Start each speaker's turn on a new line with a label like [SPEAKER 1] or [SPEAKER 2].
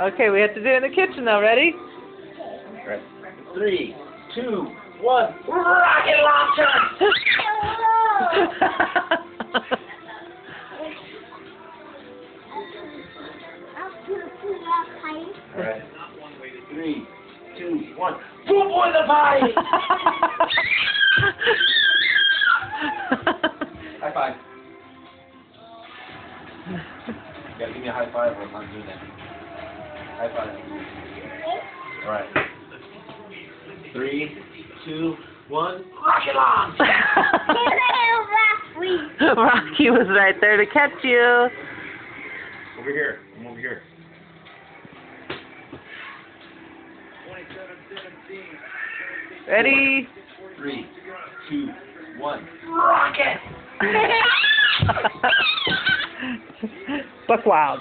[SPEAKER 1] Okay, we have to do it in the kitchen now. Ready?
[SPEAKER 2] Right. 3, 2, 1. Rocket launcher! Alright. 3, 2, 1. Boom boy the pie! High five. You gotta give me a high five or I'm not doing that. High five. Alright. 3, 2, 1. Rocket launch!
[SPEAKER 1] Rocky was right there to catch you.
[SPEAKER 2] Over here. I'm over here.
[SPEAKER 1] Ready?
[SPEAKER 2] 3, 2, 1. Rocket!
[SPEAKER 1] Buck wild.